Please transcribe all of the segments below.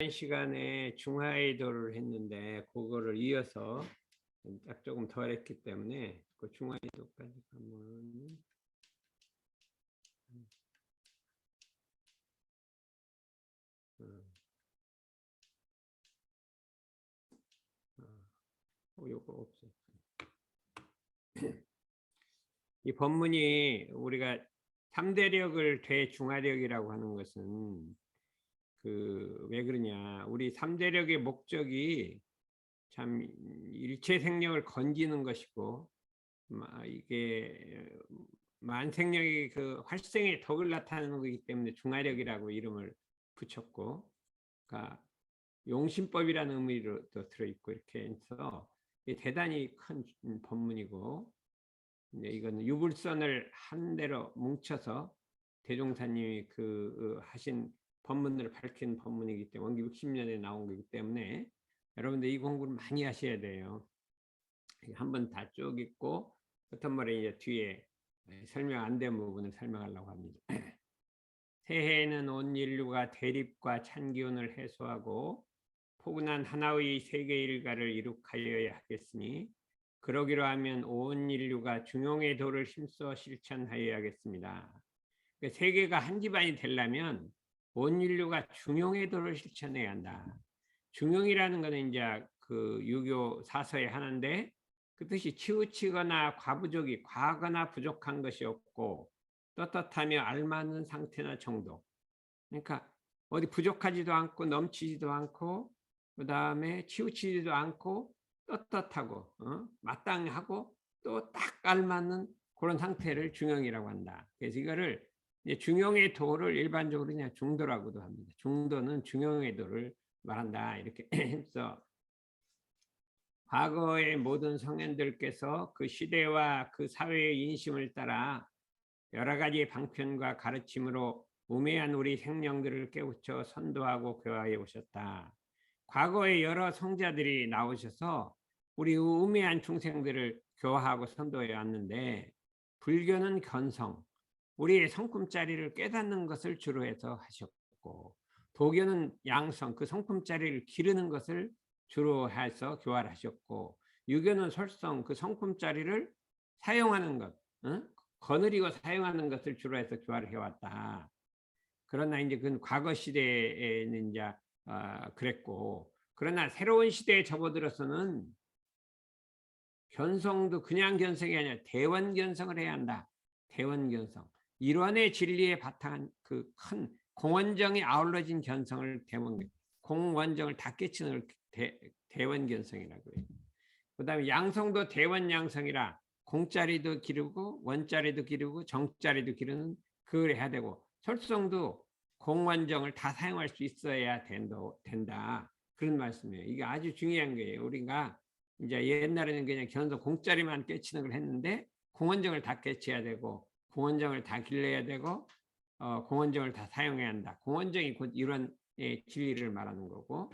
시간에 중하이도를 했는데 그거를 이어서 딱 조금 덜 했기 때문에 그 중하이도까지 가면 요거 없어. 이 법문이 우리가 3대력을 대중하력이라고 하는 것은 왜 그러냐, 우리 3대력의 목적이 참 일체 생명을 건지는 것이고, 이게 만생력이 그 활생의 덕을 나타내는 거기 때문에 중하력이라고 이름을 붙였고, 그러니까 용신법이라는 의미로 또 들어있고, 이렇게 해서 대단히 큰 법문이고, 이건 유불선을 한 대로 뭉쳐서 대종사님이 하신 법문을 밝힌 법문이기 때문에, 원기 60년에 나온 거기 때문에 여러분들 이 공부를 많이 하셔야 돼요. 한번 다 쭉 읽고 어떤 말에 이제 뒤에 설명 안 된 부분을 설명하려고 합니다. 새해에는 온 인류가 대립과 찬기운을 해소하고 포근한 하나의 세계 일가를 이룩하여야 하겠으니, 그러기로 하면 온 인류가 중용의 도를 힘써 실천하여야겠습니다. 세계가 한 집안이 되려면 온 인류가 중용의 도를 실천해야 한다. 중용이라는 것은 이제 그 유교 사서의 하나인데, 그 뜻이 치우치거나 과부족이 과하거나 부족한 것이 없고 떳떳하며 알맞는 상태나 정도. 그러니까 어디 부족하지도 않고 넘치지도 않고 그 다음에 치우치지도 않고 떳떳하고 마땅하고 또 딱 알맞는 그런 상태를 중용이라고 한다. 그래서 이거를 중용의 도를 일반적으로 그냥 중도라고도 합니다. 중도는 중용의 도를 말한다, 이렇게 해서 과거의 모든 성현들께서 그 시대와 그 사회의 인심을 따라 여러 가지 방편과 가르침으로 우매한 우리 생명들을 깨우쳐 선도하고 교화해 오셨다. 과거에 여러 성자들이 나오셔서 우리 우매한 중생들을 교화하고 선도해 왔는데, 불교는 견성, 우리의 성품자리를 깨닫는 것을 주로 해서 하셨고, 도교는 양성, 그 성품자리를 기르는 것을 주로 해서 교화를 하셨고, 유교는 설성, 그 성품자리를 사용하는 것, 거느리고 사용하는 것을 주로 해서 교화를 해왔다. 그러나 이제 그 과거 시대에는 이제 그랬고, 그러나 새로운 시대에 접어들어서는 견성도 그냥 견성이 아니라 대원 견성을 해야 한다. 대원 견성. 일원의 진리에 바탕한 그 큰 공원정이 아울러진 견성을 공원정을 다 깨치는 대원 견성이라고 해요. 그 다음에 양성도 대원 양성이라 공자리도 기르고 원자리도 기르고 정자리도 기르는 그걸 해야 되고, 설성도 공원정을 다 사용할 수 있어야 된다. 그런 말씀이에요. 이게 아주 중요한 거예요. 우리가 이제 옛날에는 그냥 견성 공짜리만 깨치는 걸 했는데, 공원정을 다 깨쳐야 되고 공원정을 다 길러야 되고 공원정을 다 사용해야 한다. 공원정이 곧 이런 진리를 말하는 거고,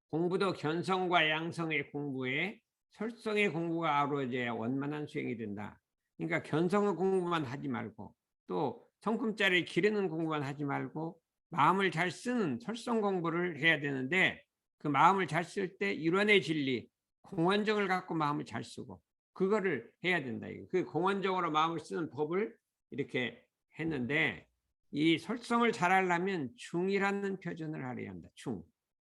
공부도 견성과 양성의 공부에 설성의 공부가 아우러져야 원만한 수행이 된다. 그러니까 견성의 공부만 하지 말고 또 성품자리를 기르는 공부만 하지 말고 마음을 잘 쓰는 설성 공부를 해야 되는데, 그 마음을 잘 쓸 때 일원의 진리, 공원정을 갖고 마음을 잘 쓰고 그거를 해야 된다. 그 공원정으로 마음을 쓰는 법을 이렇게 했는데, 이 설성을 잘 하려면 중이라는 표준을 하려야 한다.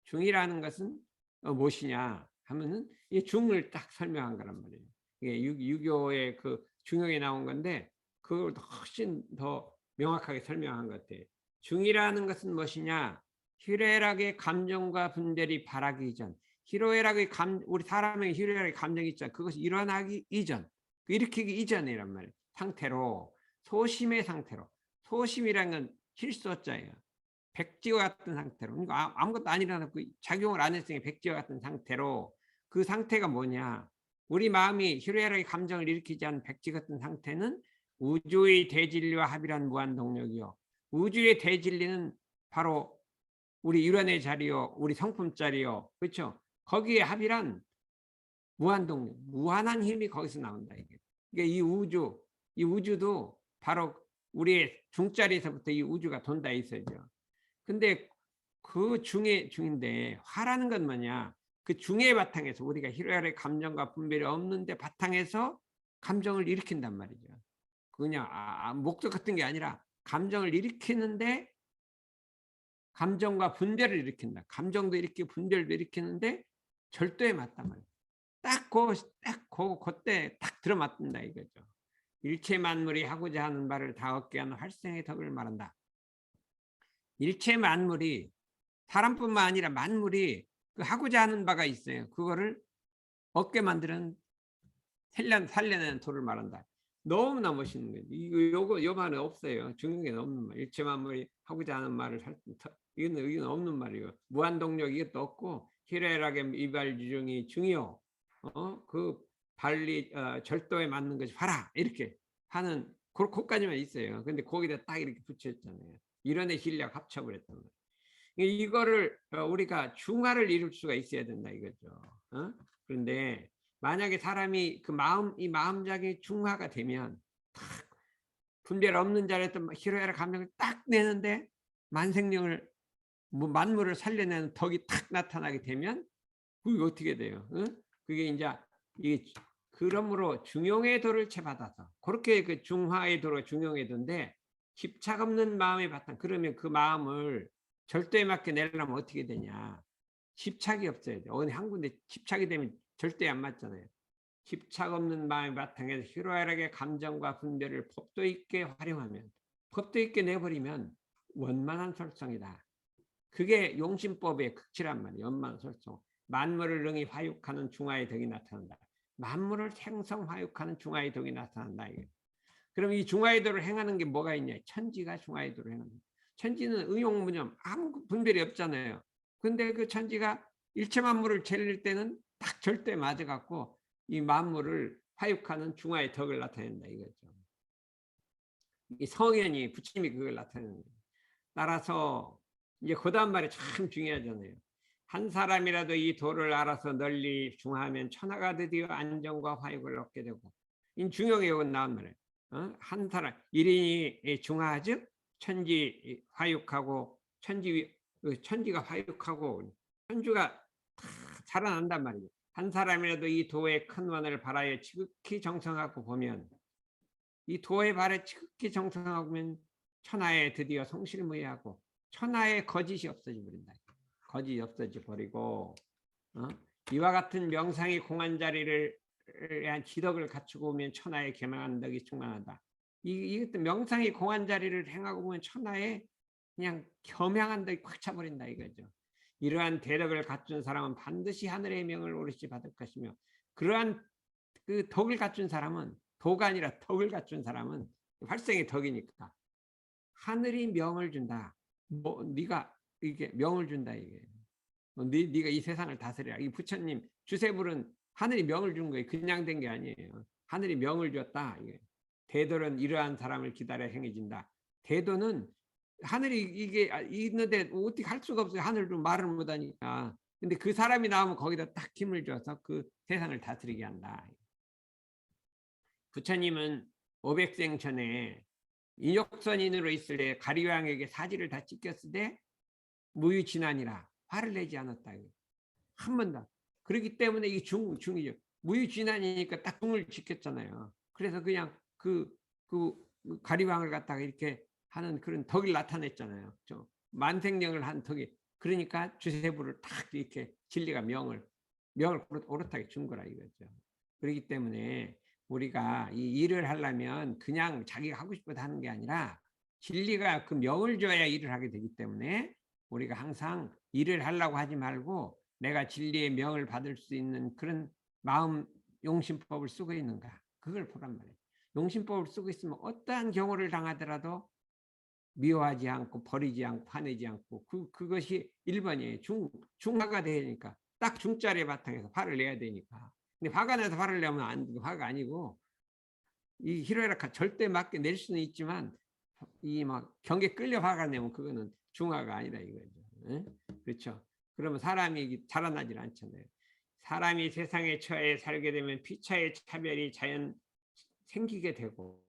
중이라는 것은 무엇이냐 하면은 이 중을 딱 설명한 거란 말이에요. 이게 유교의 그 중용에 나온 건데 그걸 훨씬 더 명확하게 설명한 것 같아요. 중이라는 것은 무엇이냐? 희뢰락의 감정과 분별이 발하기 이전, 희로애락의 우리 사람의 희로애락의 감정이 있잖아. 그것이 일어나기 이전, 일으키기 이전이란 말이에요. 상태로, 소심의 상태로. 소심이란 건 실소자예요. 백지와 같은 상태로, 그러니까 아무것도 안 일어났고 작용을 안 했으니 백지와 같은 상태로, 그 상태가 뭐냐? 우리 마음이 희로애락의 감정을 일으키지 않은 백지 같은 상태는 우주의 대진리와 합일한 무한동력이요. 우주의 대진리는 바로 우리 일원의 자리요, 우리 성품 자리요, 그렇죠? 거기에 합일한 무한동력, 무한한 힘이 거기서 나온다. 이게. 그러니까 이 우주도 바로 우리의 중자리에서부터 이 우주가 돈다 있어야죠. 근데 그 중인데 화라는 건 뭐냐? 그 중의 바탕에서 우리가 희로애락의 감정과 분별이 없는데 바탕에서 감정을 일으킨단 말이죠. 그냥 목적 같은 게 아니라 감정을 일으키는데 감정과 분별을 일으킨다. 감정도 일으키고 분별도 일으키는데 절도에 맞단 말이에요. 그때 딱 들어맞는다 이거죠. 일체 만물이 하고자 하는 바를 다 얻게 하는 활성의 덕을 말한다. 일체 만물이 사람뿐만 아니라 만물이 그 하고자 하는 바가 있어요. 그거를 얻게 만드는 살려내는 도를 말한다. 너무나 멋있는 거예요. 요 말은 없어요. 중국에는 없는 말. 일체 만물이 하고자 하는 말을 이건 없는 말이에요. 무한동력 이것도 없고 희로애락의 이발주중이 중요. 그 발리 절도에 맞는 것이 봐라 이렇게 하는 그까지만 있어요. 근데 거기다 딱 이렇게 붙였잖아요. 이런의 실력 합쳐버렸단 말이에요. 이거를 우리가 중화를 이룰 수가 있어야 된다 이거죠. 그런데 만약에 사람이 그 이 마음작이 중화가 되면 탁 분별 없는 자리에서 희로애락 감정을 딱 내는데 만생령을 만물을 살려내는 덕이 탁 나타나게 되면 그게 어떻게 돼요? 그게 이제 이 그러므로 중용의 도를 채받아서 그렇게 그 중화의 도로 중용의 도인데 집착 없는 마음의 바탕. 그러면 그 마음을 절도에 맞게 내려면 어떻게 되냐? 집착이 없어야 돼. 어디 한 군데 집착이 되면 절대 안 맞잖아요. 집착 없는 마음의 바탕에서 희로애락의 감정과 분별을 법도 있게 활용하면 법도 있게 내버리면 원만한 설성이다. 그게 용신법의 극치란 말이에요. 원만한 설성. 만물을 능히 화육하는 중화의 덕이 나타난다. 만물을 생성 화육하는 중화의 덕이 나타난다. 이게. 그럼 이 중화의 덕을 행하는 게 뭐가 있냐? 천지가 중화의 덕을 행한다. 천지는 의용무념 아무 분별이 없잖아요. 근데 그 천지가 일체 만물을 재릴 때는 딱 절대 맞아갖고 이 만물을 화육하는 중화의 덕을 나타낸다 이거죠. 이 성현이 부처님이 그걸 나타내는 거예요. 따라서 이제 그 다음 말이 참 중요하잖아요. 한 사람이라도 이 도를 알아서 널리 중화하면 천하가 드디어 안정과 화육을 얻게 되고 이 중용의 욕은 나온 말이에요. 한 사람 일인이 중화하즉 천지 화육하고 천지가 화육하고 천주가 다 살아난단 말이에요. 한 사람이라도 이 도의 큰 원을 바라여 지극히 정성하고 보면 이 도에 바라 지극히 정성하고 보면 천하에 드디어 성실무예하고 천하에 거짓이 없어져 버린다. 거짓이 없어져 버리고 이와 같은 명상이 공한 자리를 한 지덕을 갖추고 오면 천하에 개망한 덕이 충만하다. 이것도 명상이 공한 자리를 행하고 보면 천하에 그냥 겸양한 덕이 꽉 차버린다 이거죠. 이러한 대덕을 갖춘 사람은 반드시 하늘의 명을 오롯이 받을 것이며 그러한 그 덕을 갖춘 사람은 도가 아니라 덕을 갖춘 사람은 활성의 덕이니까 하늘이 명을 준다. 네가 이게 명을 준다 이게. 네가 이 세상을 다스리라. 이 부처님 주세불은 하늘이 명을 준 거예요. 그냥 된 게 아니에요. 하늘이 명을 줬다. 이게. 대도는 이러한 사람을 기다려 행해진다. 대도는 하늘이 이게 있는데 어떻게 할 수가 없어요. 하늘도 말을 못하니까. 근데 그 사람이 나오면 거기다 딱 힘을 줘서 그 세상을 다스리게 한다. 부처님은 500생 전에 인욕선인으로 있을 때 가리왕에게 사지를 다 찢겼을 때 무유진환이라 화를 내지 않았다. 한 번도. 그렇기 때문에 이게 중이죠. 무유진환이니까 딱 중을 지켰잖아요. 그래서 그냥 그 가리왕을 갖다가 이렇게 하는 그런 덕을 나타냈잖아요. 만생령을 한 덕이. 그러니까 주세부를 딱 이렇게 진리가 명을 오롯하게 준 거라 이거죠. 그렇기 때문에 우리가 이 일을 하려면 그냥 자기가 하고 싶어서 하는 게 아니라 진리가 그 명을 줘야 일을 하게 되기 때문에 우리가 항상 일을 하려고 하지 말고 내가 진리의 명을 받을 수 있는 그런 마음 용신법을 쓰고 있는가 그걸 보란 말이에요. 용신법을 쓰고 있으면 어떠한 경우를 당하더라도 미워하지 않고 버리지 않고 화내지 않고 그것이 1번이에요. 중화가 되니까 딱 중짜리 바탕에서 화를 내야 되니까. 근데 화가 나서 화를 내면 화가 아니고 이 희로애락 절대 맞게 낼 수는 있지만 이 막 경계 끌려 화가 내면 그거는 중화가 아니다 이거죠. 에? 그렇죠. 그러면 사람이 자라나질 않잖아요. 사람이 세상에 처해 살게 되면 피차의 차별이 자연 생기게 되고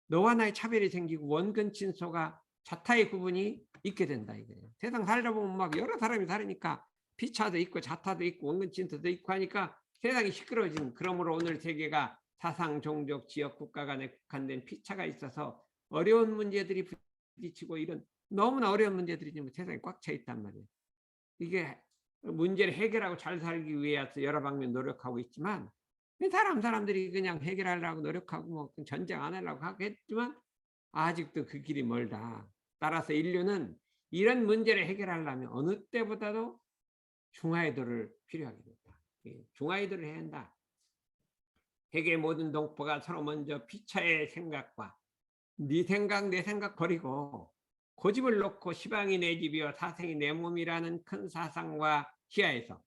너와 나의 차별이 생기고 원근 친소가 자타의 구분이 있게 된다 이거예요. 세상 살다 보면 막 여러 사람이 살으니까 피차도 있고 자타도 있고 원근친터도 있고 하니까 세상이 시끄러워진. 그러므로 오늘 세계가 사상, 종족, 지역, 국가 간에 국한된 피차가 있어서 어려운 문제들이 부딪히고 이런 너무나 어려운 문제들이 지금 세상에 꽉 차 있단 말이에요. 이게 문제를 해결하고 잘 살기 위해서 여러 방면 노력하고 있지만 사람들이 그냥 해결하려고 노력하고 뭐 전쟁 안 하려고 하겠지만 아직도 그 길이 멀다. 따라서 인류는 이런 문제를 해결하려면 어느 때보다도 중화의도를 필요하게 된다. 중화의도를 해야 한다. 세계 모든 동포가 서로 먼저 피차의 생각과 네 생각 내 생각 버리고 고집을 놓고 시방이 내 집이요 사생이 내 몸이라는 큰 사상과 시야에서,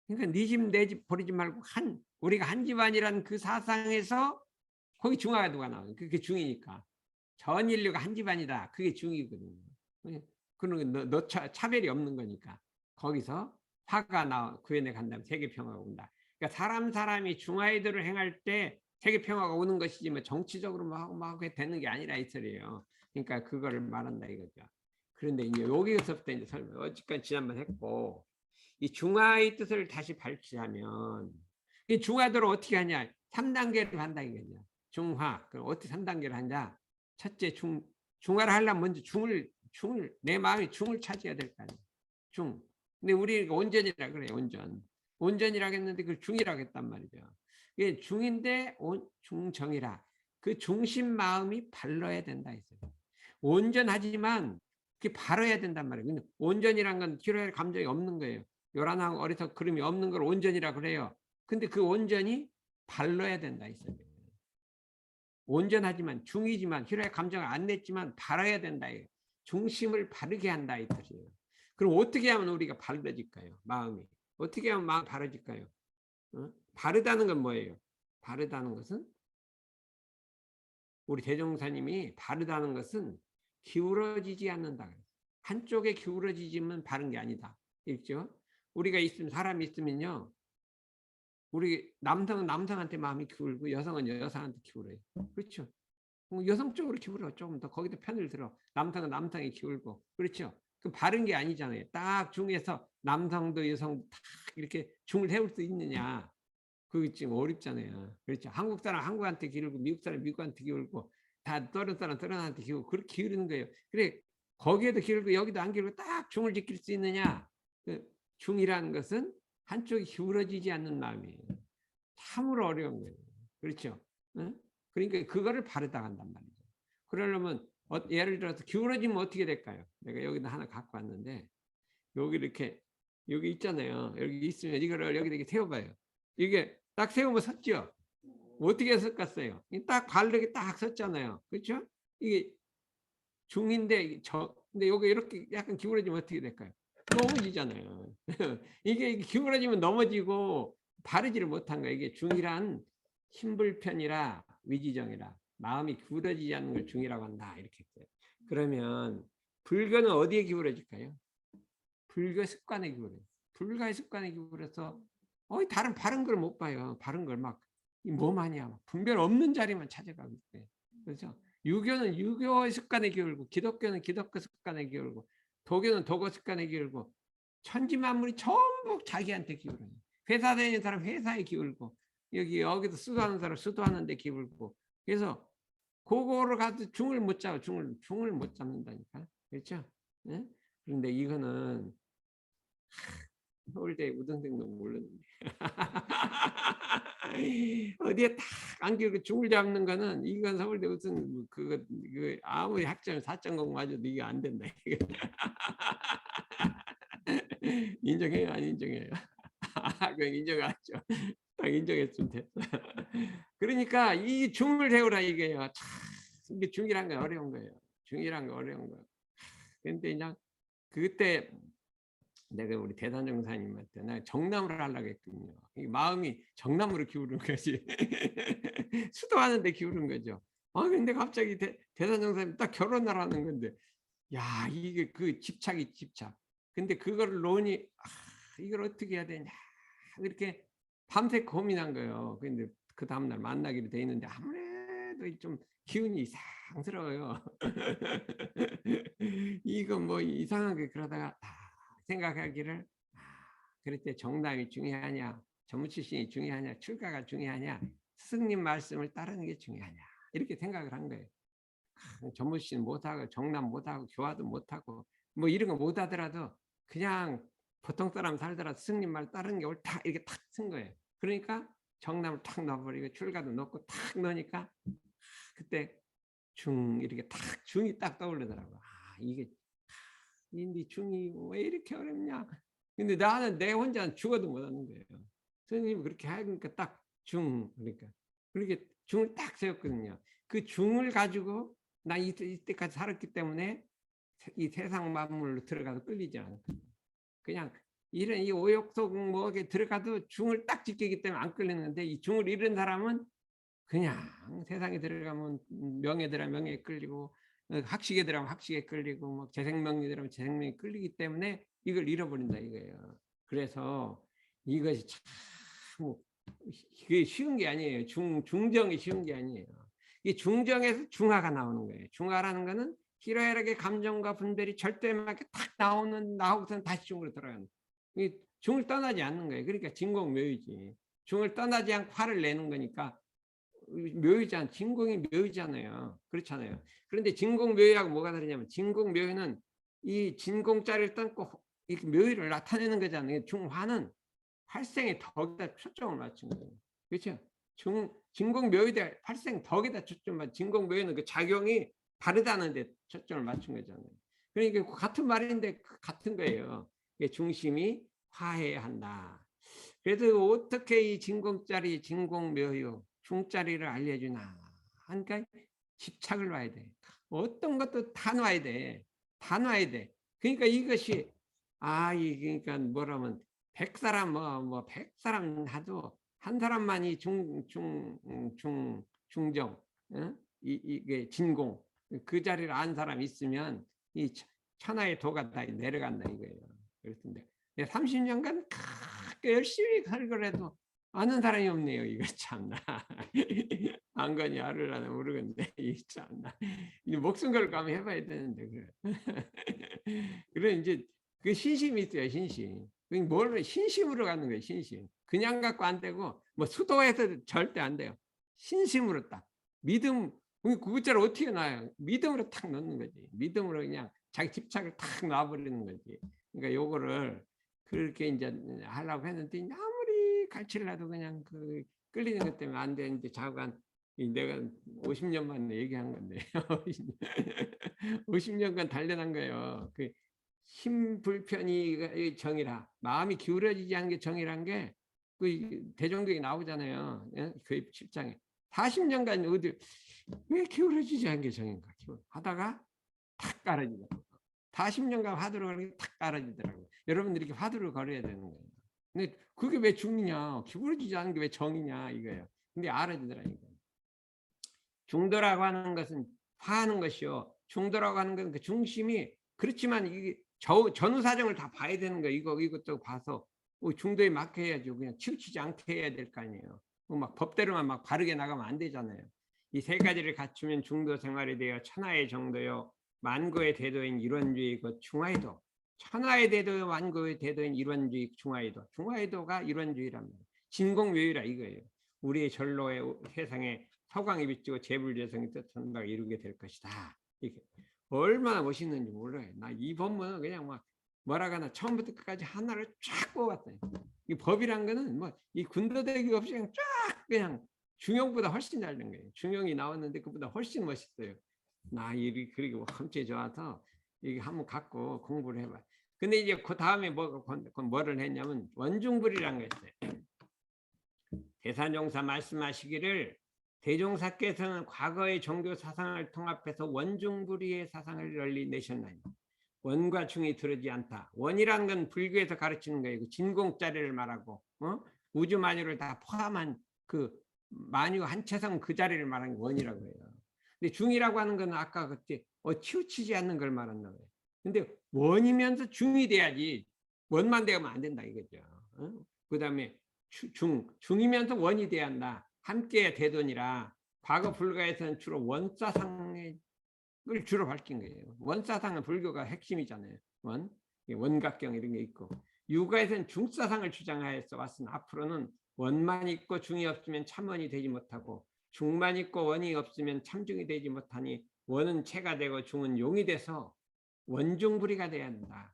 그러니까 네 집 내 집 버리지 말고 우리가 한 집안이라는 그 사상에서 거기 중화의도가 나와요. 그게 중이니까 전 인류가 한 집안이다. 그게 중이거든요. 그런 차별이 없는 거니까 거기서 화가 구현해 간다면 세계 평화가 온다. 그러니까 사람이 중화의도를 행할 때 세계 평화가 오는 것이지 뭐 정치적으로 막 되는 게 아니라 이 소리예요. 그러니까 그거를 말한다 이거죠. 그런데 이제 여기서부터 이제 설명, 어쨌건 지난번 했고, 이 중화의 뜻을 다시 밝히자면 이 중화도를 어떻게 하냐? 3단계를 한다 이거죠. 중화. 그럼 어떻게 3단계를 하냐? 첫째 중화를 하려면 먼저 중을 내 마음이 중을 차지해야 될 거 아니에요. 중. 근데 우리 온전이라 그래요. 온전이라고 했는데 그걸 중이라고 했단 말이죠. 이게 중인데 중정이라. 그 중심 마음이 발라야 된다 했어요. 온전하지만 그게 발라야 된단 말이에요. 온전이란 건 기로의 감정이 없는 거예요. 요란하고 어리석 그름이 없는 걸 온전이라 그래요. 근데 그 온전이 발라야 된다 했어요. 온전하지만 중이지만 희로의 감정을 안 냈지만 바라야 된다. 중심을 바르게 한다 이 뜻이에요. 그럼 어떻게 하면 우리가 바르질까요? 마음이 어떻게 하면 마음이 바르질까요? 바르다는 건 뭐예요? 바르다는 것은 우리 대종사님이 바르다는 것은 기울어지지 않는다. 한쪽에 기울어지지면 바른 게 아니다. 읽죠? 우리가 있으면 사람이 있으면요. 우리 남성은 남성한테 마음이 기울고 여성은 여성한테 기울어요. 그렇죠? 여성 쪽으로 기울어. 조금 더 거기도 편을 들어. 남성은 남성이 기울고. 그렇죠? 그 바른 게 아니잖아요. 딱 중에서 남성도 여성도 딱 이렇게 중을 세울 수 있느냐. 그게 지금 어렵잖아요. 그렇죠? 한국 사람 한국한테 기울고 미국 사람 미국한테 기울고 다 다른 사람 다른 한테 기울고 그렇게 기울이는 거예요. 그래 거기에도 기울고 여기도 안 기울고 딱 중을 지킬 수 있느냐. 그 중이라는 것은 한쪽이 기울어지지 않는 마음이에요. 참으로 어려운 거예요. 그렇죠? 응? 그러니까 그거를 바르다 한단 말이죠. 그러려면 예를 들어서 기울어지면 어떻게 될까요? 내가 여기다 하나 갖고 왔는데 여기 이렇게 여기 있잖아요. 여기 있으면 이거를 여기다 이렇게 세워봐요. 이게 딱 세우면 섰죠. 어떻게 섰겠어요? 딱 바르게 딱 섰잖아요. 그렇죠? 이게 중인데 근데 여기 이렇게 약간 기울어지면 어떻게 될까요? 넘어지잖아요. 이게 기울어지면 넘어지고 바르지를 못한 거예요. 이게 중이란 힘불편이라 위지정이라 마음이 기울어지지 않는 걸 중이라고 한다. 이렇게 했어요. 그러면 불교는 어디에 기울어질까요? 불교 습관에 기울어요. 불가의 습관에 기울어서 다른 바른 걸 못 봐요. 바른 걸 막 뭐하냐 분별 없는 자리만 찾아가고 있어요. 그렇죠? 유교는 유교의 습관에 기울고 기독교는 기독교 습관에 기울고 도교는 도교 습관에 기울고 천지만물이 전부 자기한테 기울어요. 회사 다니는 사람 회사에 기울고 여기도 수도하는 사람 수도하는 데 기울고 그래서 그거를 가도 중을 못 잡아 중을 못 잡는다니까. 그렇죠? 네? 그런데 이거는 서울대 우등생도 모르는데 어디에 딱 안기고 중을 잡는 거는 이건 서울대 우등 그거 아무리 학점 4.0 맞아도 이게 안 된다. 인정해요 안 인정해요? 그건 인정하죠. 딱 인정했으면 됐어. 그러니까 이 중을 세우라 이게요. 참 이게 중이란 건 어려운 거예요. 중이란 건 어려운 거예요. 근데 그냥 그때 내가 우리 대단정사님한테 나 정남을 하려고 했거든요. 마음이 정남으로 기울은 것이 수도하는데 기울은 거죠. 근데 갑자기 대단정사님 딱 결혼을 하는 건데 야 이게 그 집착. 근데 그거를 놓으니 이걸 어떻게 해야 되냐 이렇게 밤새 고민한 거예요. 근데 그 다음날 만나기로 돼 있는데 아무래도 좀 기운이 이상스러워요. 이거 뭐 이상하게 그러다가 생각하기를 그럴 때 정답이 중요하냐, 전무 출신이 중요하냐, 출가가 중요하냐, 스승님 말씀을 따르는 게 중요하냐 이렇게 생각을 한 거예요. 전무 출신 못하고 정남 못하고 교화도 못하고 뭐 이런 거 못하더라도 그냥 보통 사람 살더라도 스승님 말 따르는 게 옳다 이렇게 탁 쓴 거예요. 그러니까 정남을 탁 넣어버리고 출가도 넣고 탁 넣으니까 그때 중 이렇게 탁 중이 딱 떠오르더라고. 이게 인디 중이 왜 이렇게 어렵냐. 근데 나는 내 혼자는 죽어도 못하는 거예요. 선생님이 그렇게 하니까 딱 중 그러니까 그렇게 중을 딱 세웠거든요. 그 중을 가지고 나 이때까지 살았기 때문에 이 세상 만물로 들어가도 끌리지 않거든요. 그냥 이런 이 오욕속 뭐에 들어가도 중을 딱 지키기 때문에 안 끌리는데 이 중을 잃은 사람은 그냥 세상에 들어가면 명예 들어가면 명예에 끌리고 학식에 들어가면 학식에 끌리고 뭐 재생명이 들어가면 재생명에 끌리기 때문에 이걸 잃어버린다 이거예요. 그래서 이것이 참 이게 쉬운 게 아니에요. 중정이 쉬운 게 아니에요. 이 중정에서 중화가 나오는 거예요. 중화라는 거는 희로애락의 감정과 분별이 절대맞게 탁 나오고서는 다시 중으로 들어가는 거예요. 중을 떠나지 않는 거예요. 그러니까 진공묘유지. 중을 떠나지 않고 화를 내는 거니까 묘유잖아. 진공이 묘유잖아요. 그렇잖아요. 그런데 진공묘유하고 뭐가 다르냐면 진공묘유는 이 진공자를 떠고 이 묘유를 나타내는 거잖아요. 중화는 활생의 덕에다 초점을 맞춘 거예요. 그렇죠? 진공묘유대 활생 덕에다 초점을 맞춘 진공묘유는 그 작용이 다르다는 데 초점을 맞춘 거잖아요. 그러니까 같은 말인데 같은 거예요. 중심이 화해야 한다. 그래서 어떻게 이 진공짜리 진공묘유 중짜리를 알려주나 하니까 집착을 놔야 돼. 어떤 것도 다 놔야 돼. 다 놔야 돼. 그러니까 이것이 그러니까 뭐라면 100사람 뭐 100사람 하도 한 사람만이 중정 이게 진공 그 자리를 안 사람 있으면 이 천하의 도가 다 내려간다 이거예요. 그렇던데 30년간 열심히 살걸 해도 아는 사람이 없네요. 이거 참나. 안 거니 알으려나 모르겠네. 이 참나. 목숨 걸고 한번 해봐야 되는데 그래. 그래 이제 그 신심이 있어요. 신심. 뭘 신심으로 가는 거예요. 신심. 그냥 갖고 안 되고 뭐 수도해서 절대 안 돼요. 신심으로 딱 믿음. 그것처럼 어떻게 놔요? 믿음으로 탁 넣는 거지. 믿음으로 그냥 자기 집착을 탁 놔버리는 거지. 그러니까 요거를 그렇게 이제 하려고 했는데 아무리 가르치려 도 그냥 그 끌리는 것 때문에 안 되는데 자관 내가 50년 만에 얘기한 건데 50년간 단련한 거예요. 그 힘 불편이 정이라 마음이 기울어지지 않는 게 정이란 게 그 대종경에 나오잖아요. 그 7장에 40년간 어디 왜 기울어지지 않는 게 정인가 하다가 탁 깔아지더라고요. 40년간 화두를 걸으니까 탁 깔아지더라고요. 여러분들이 이렇게 화두를 걸어야 되는 거예요. 근데 그게 왜 중이냐? 기울어지지 않은 게 왜 정이냐 이거예요. 근데 알아지더라니까. 중도라고 하는 것은 화하는 것이요. 중도라고 하는 것은 그 중심이 그렇지만 이게 전후 사정을 다 봐야 되는 거예요. 이것도 봐서 중도에 맞게 해야죠. 그냥 치우치지 않게 해야 될 거 아니에요. 막 법대로만 막 바르게 나가면 안 되잖아요. 이 세 가지를 갖추면 중도 생활이 되어 천하의 정도요. 만고의 대도인 일원주의 그 중화의도. 천하의 대도 만고의 대도인 일원주의 중화의도. 중화의도가 일원주의란 말이에요. 진공묘유라 이거예요. 우리의 전로의 세상에 서광이 비치고 재불재성이 뜻하는 바가 이루게 될 것이다. 이게 얼마나 멋있는지 몰라요. 나 이 법문은 그냥 막 뭐라가나 처음부터 끝까지 하나를 쫙 뽑았어요. 이 법이란 거는 뭐 이 군더더기 없이 그냥 쫙 그냥 중용보다 훨씬 잘 된 거예요. 중용이 나왔는데 그보다 훨씬 멋있어요. 나 이리 그리고 함께 좋아서 이게 한번 갖고 공부를 해봐. 근데 이제 그 다음에 뭐를 했냐면 원중불이란 거 있어요. 대산종사 말씀하시기를 대종사께서는 과거의 종교 사상을 통합해서 원중불이의 사상을 널리 내셨나니 원과 중이 들어지 않다. 원이란 건 불교에서 가르치는 거예요. 그 진공자리를 말하고 우주 만유를 다 포함한 그 만유 한체성 그 자리를 말하는 게 원이라고 해요. 근데 중이라고 하는 건 아까 그때 치우치지 않는 걸 말한다고 해요. 근데 원이면서 중이 돼야지 원만 되면 안 된다 이거죠. 그 다음에 중이면서 원이 돼야 한다. 함께 대돈이라 과거 불가에서는 주로 원사상을 주로 밝힌 거예요. 원사상은 불교가 핵심이잖아요. 원각경 이런 게 있고, 유가에서는 중사상을 주장하여서 왔으나 앞으로는 원만 있고 중이 없으면 참원이 되지 못하고, 중만 있고 원이 없으면 참중이 되지 못하니 원은 체가 되고 중은 용이 돼서 원중불이가 되어야 한다.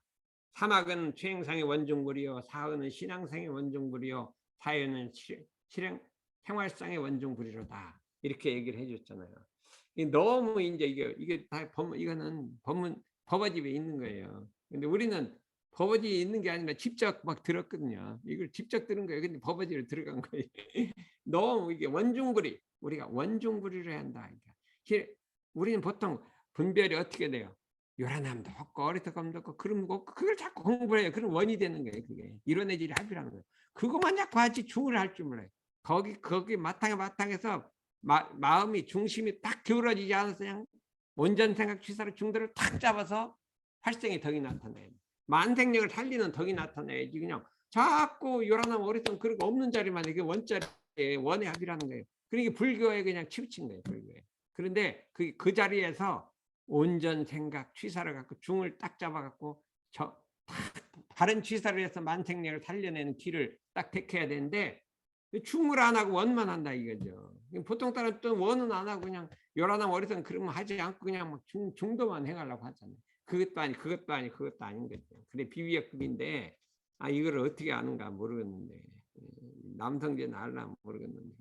사막은 최행상의 원중불이요, 사은은 신앙상의 원중불이요, 사연은 실행 생활상의 원중불이로다. 이렇게 얘기를 해줬잖아요. 너무 이제 이게 다 이거는 법어집에 있는 거예요. 근데 우리는 법어집에 있는 게 아니라 직접 막 들었거든요. 이걸 직접 들은 거예요. 근데 법어집에 들어간 거예요. 너무 이게 원중불이, 우리가 원중불이를 해야 한다. 우리는 보통 분별이 어떻게 돼요? 요란함도 없고 어리석음도 없고 그런 거, 그걸 자꾸 공부를 해요. 그럼 원이 되는 거예요. 그게 이론의질이 합이라는 거예요. 그것만 자꾸 하지 중을 할 줄 몰라요. 거기 마땅해서 마음이 중심이 딱 기울어지지 않아서 그냥 온전 생각 취사로 중도를 탁 잡아서 활성의 덕이 나타나요. 만생력을 살리는 덕이 나타나야지 그냥 자꾸 요란함 어리석음 그런 거 없는 자리만 이게 원자리 원의 합이라는 거예요. 그러니까 불교에 그냥 치우친 거예요. 불교에. 그런데 그 자리에서 온전 생각 취사를 갖고 중을 딱 잡아갖고 바른 취사를 해서 만생력을 살려내는 길을 딱 택해야 되는데 중을 안 하고 원만 한다 이거죠. 보통 따라 또 원은 안 하고 그냥 요란함 어리석음 그러면 하지 않고 그냥 막 중도만 해가려고 하잖아요. 그것도 아닌 거죠. 그래 비위역급인데 이걸 어떻게 아는가 모르겠는데 남성재는 알나 모르겠는데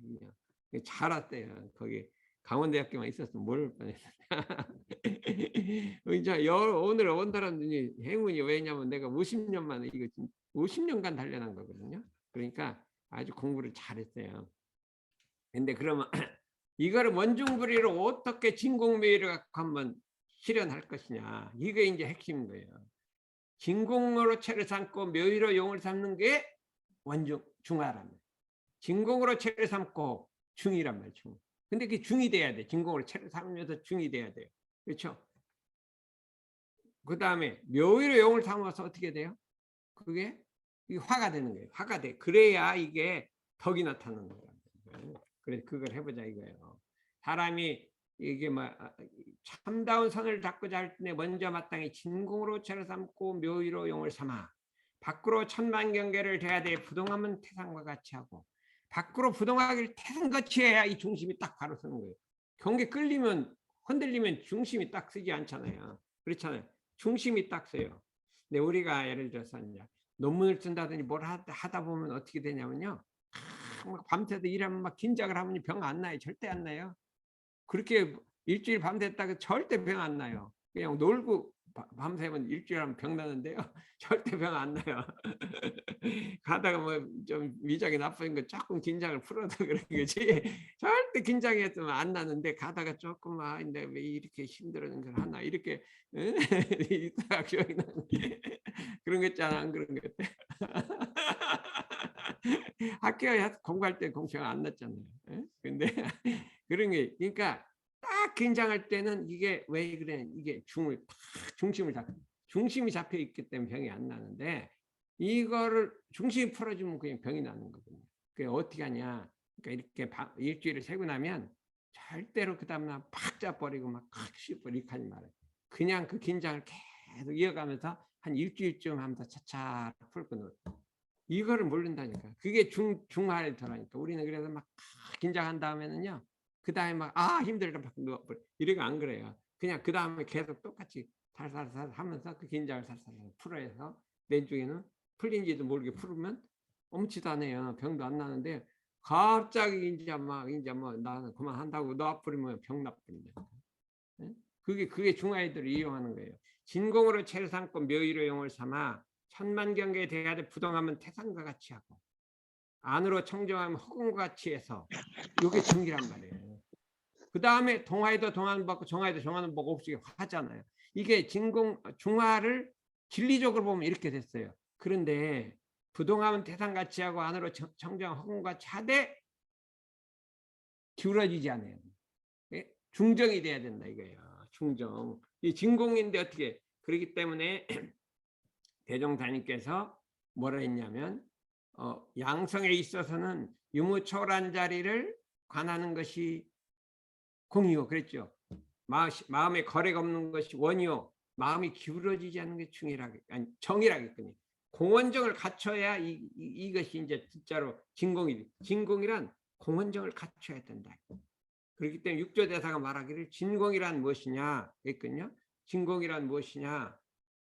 그냥 잘 왔대요. 거기 강원대학교만 있었으면 모를 뻔했어. 오늘 온 사람들이 행운이 왜냐면 내가 50년 만에 이거 50년간 단련한 거거든요. 그러니까 아주 공부를 잘했어요. 근데 그러면 이거를 원중불이로 어떻게 진공묘의를 갖고 한번 실현할 것이냐, 이게 이제 핵심인 거예요. 진공으로 체를 삼고 묘의로 용을 삼는 게 중화란 말이에요. 진공으로 체를 삼고 중이란 말이에요. 중. 근데 그게 중이 돼야 돼. 진공으로 체를 삼으면서 중이 돼야 돼요. 그렇죠? 그 다음에 묘의로 용을 삼아서 어떻게 돼요? 그게 화가 되는 거예요. 화가 돼. 그래야 이게 덕이 나타나는 거예요. 그래서 그걸 해보자 이거예요. 사람이 이게 참다운 선을 잡고자 할 때 먼저 마땅히 진공으로 체를 삼고 묘의로 용을 삼아 밖으로 천만경계를 돼야 돼. 부동하면 태산과 같이 하고 밖으로 부동하기를 태산같이 해야 이 중심이 딱 바로 서는 거예요. 경계 끌리면 흔들리면 중심이 딱 서지 않잖아요. 그렇잖아요. 중심이 딱 서요. 근데 우리가 예를 들어서 이제 논문을 쓴다든지 뭘 하다 보면 어떻게 되냐면요. 막 밤새도 일하면 막 긴장을 하면 병 안 나요. 절대 안 나요. 그렇게 일주일 밤새다가 절대 병 안 나요. 그냥 놀고 밤새면 일주일 하면 병 나는데요. 절대 병 안 나요. 가다가 뭐 좀 위장이 나쁜 거 조금 긴장을 풀어도 그런 거지. 절대 긴장했으면 안 나는데 가다가 조금 근데 왜 이렇게 힘들어진 걸 하나 이렇게 이따가 병이 나는 그런 거 있잖아. 안 그런 거 같아. 학교에 공부할 때 공평 안 났잖아요. 근데 그런 게 그러니까 딱 긴장할 때는 이게 왜 그래? 이게 중심이 잡혀 있기 때문에 병이 안 나는데 이거를 중심이 풀어주면 그냥 병이 나는 거거든요. 그게 어떻게 하냐? 그러니까 이렇게 일주일을 세고 나면 절대로 그 다음날 팍 짜버리고 막 쉬버리고 하지 말아요. 그냥 그 긴장을 계속 이어가면서 한 일주일쯤 하면서 차차 풀고 놓. 이거를 모른다니까. 그게 중화를 더라니까. 우리는 그래서 막 긴장한 다음에는요. 그 다음에 막 힘들다 막 누워버려. 이런 거 안 그래요. 그냥 그 다음에 계속 똑같이 살살살 하면서 그 긴장을 살살 풀어서 내중에는 풀린지도 모르게 풀으면 엄치도 안 해요. 병도 안 나는데 갑자기 이제 뭐 나는 그만한다고 놔버리면 병 나버린다. 그게 중화애들을 이용하는 거예요. 진공으로 체를 삼고 묘의로 용을 삼아 천만경계에 대하여 부동하면 태산과 같이 하고 안으로 청정하면 허공과 같이 해서 이게 중이란 말이에요. 그 다음에 동화에도 동화는 받고 정화에도 정화는 받고 없이 하잖아요. 이게 중화를 진리적으로 보면 이렇게 됐어요. 그런데 부동하면 태산같이 하고 안으로 청정 허공같이 하되 기울어지지 않아요. 중정이 돼야 된다 이거예요. 중정. 이 진공인데 어떻게 그렇기 때문에 대종사님께서 뭐라 했냐면 양성에 있어서는 유무초란 자리를 관하는 것이 공이요. 그랬죠. 마음에 거래가 없는 것이 원이요. 마음이 기울어지지 않는 게 중이라고, 아니, 정이라겠거니. 공원정을 갖춰야 이것이 이제 진짜로 진공이, 진공이란 공원정을 갖춰야 된다. 그렇기 때문에 육조 대사가 말하기를 진공이란 무엇이냐 했거든요. 진공이란 무엇이냐?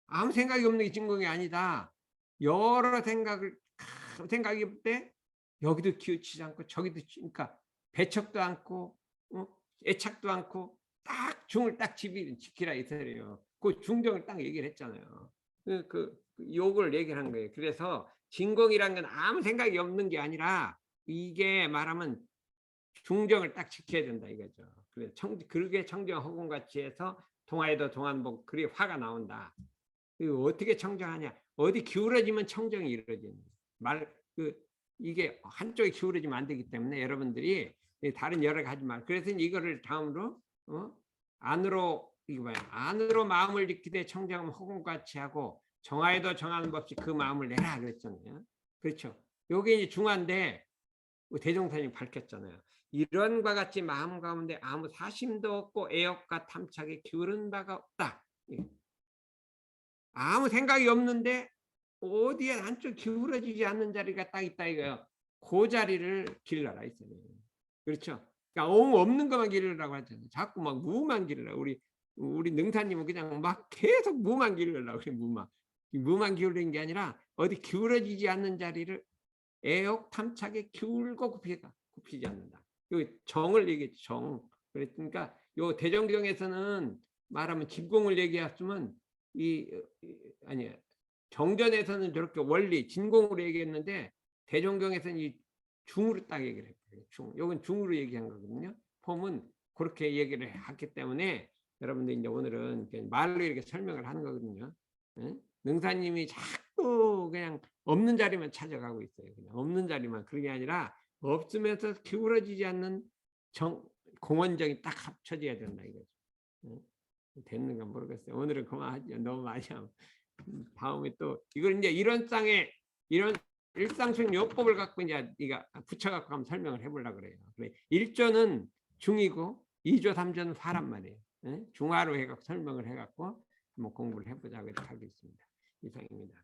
아무 생각이 없는 게 진공이 아니다. 여러 생각이 올 때 여기도 기우치지 않고 저기도, 그러니까 배척도 않고 애착도 않고 딱 중을 딱 지키라 이 소리예요. 그 중정을 딱 얘기를 했잖아요. 그 욕을 얘기를 한 거예요. 그래서 진공이란 건 아무 생각이 없는 게 아니라 이게 말하면 중정을 딱 지켜야 된다 이거죠. 그래 그렇게 청정 허공같이 해서 동아에도 동안복 그리 화가 나온다. 어떻게 청정하냐? 어디 기울어지면 청정이 이루어지는 이게 한쪽에 기울어지면 안 되기 때문에 여러분들이 다른 여러 가지 말. 그래서 이거를 다음으로 안으로 이거 봐요. 안으로 마음을 지키되 청정하면 허공같이 하고 정하에도 정하는 법 없이 그 마음을 내라 그랬잖아요. 그렇죠. 요게 이제 중한데 대종사님 밝혔잖아요. 이런과 같이 마음 가운데 아무 사심도 없고 애욕과 탐착에 기울은 바가 없다. 아무 생각이 없는데 어디에 한쪽 기울어지지 않는 자리가 딱 있다 이거예요. 그 자리를 길러라 있어요. 그렇죠. 그러니까 없는 것만 기르라고 하잖아요. 자꾸 막 무만 기르라. 우리 능사님은 그냥 막 계속 무만 기르려고 그래. 무만 기울이는 게 아니라 어디 기울어지지 않는 자리를 애욕 탐착에 기울고 굽히지 않는다. 정을 얘기했죠. 정. 그러니까 요 대정경에서는 말하면 진공을 얘기했으면 아니야. 정전에서는 저렇게 원리 진공으로 얘기했는데 대종경에서는 이 중으로 딱 얘기를 했어요. 중. 요건 중으로 얘기한 거거든요. 폼은 그렇게 얘기를 했기 때문에 여러분들 이제 오늘은 말로 이렇게 설명을 하는 거거든요. 응? 능사님이 자꾸 그냥 없는 자리만 찾아가고 있어요. 그냥 없는 자리만. 그게 아니라 없으면서 기울어지지 않는 공원정이 딱 합쳐져야 된다 이거죠. 응? 됐는가 모르겠어요. 오늘은 그만하죠. 너무 많이 하면. 다음에 또 이걸 이제 이런 일상적 요법을 갖고 이제 네가 붙여갖고 한번 설명을 해보려고 그래요. 그래 1조는 중이고 2조 3조는 화란 말이에요. 응? 중화로 해갖고 설명을 해갖고 한번 공부를 해보자고 이렇게 하겠습니다. 이상입니다.